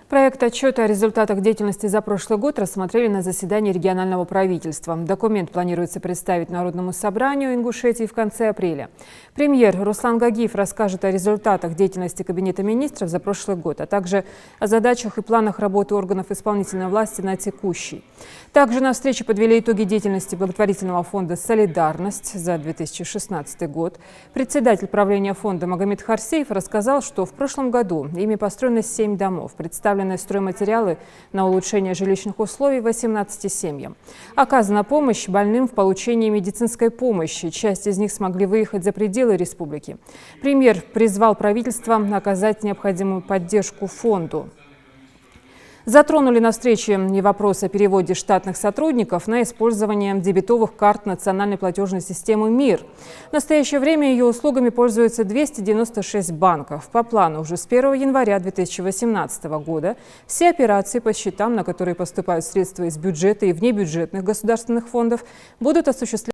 Проект отчета о результатах деятельности за прошлый год рассмотрели на заседании регионального правительства. Документ планируется представить Народному собранию Ингушетии в конце апреля. Премьер Руслан Гагиев расскажет о результатах деятельности Кабинета министров за прошлый год, а также о задачах и планах работы органов исполнительной власти на текущий. Также на встрече подвели итоги деятельности благотворительного фонда «Солидарность» за 2016 год. Председатель правления фонда Магомед Харсеев рассказал, что в прошлом году ими построено 7 домов, представлены стройматериалы на улучшение жилищных условий 18 семьям. Оказана помощь больным в получении медицинской помощи. Часть из них смогли выехать за пределы республики. Премьер призвал правительство оказать необходимую поддержку фонду. Затронули на встрече и вопрос о переводе штатных сотрудников на использование дебетовых карт национальной платежной системы МИР. В настоящее время ее услугами пользуются 296 банков. По плану уже с 1 января 2018 года все операции по счетам, на которые поступают средства из бюджета и внебюджетных государственных фондов, будут осуществляться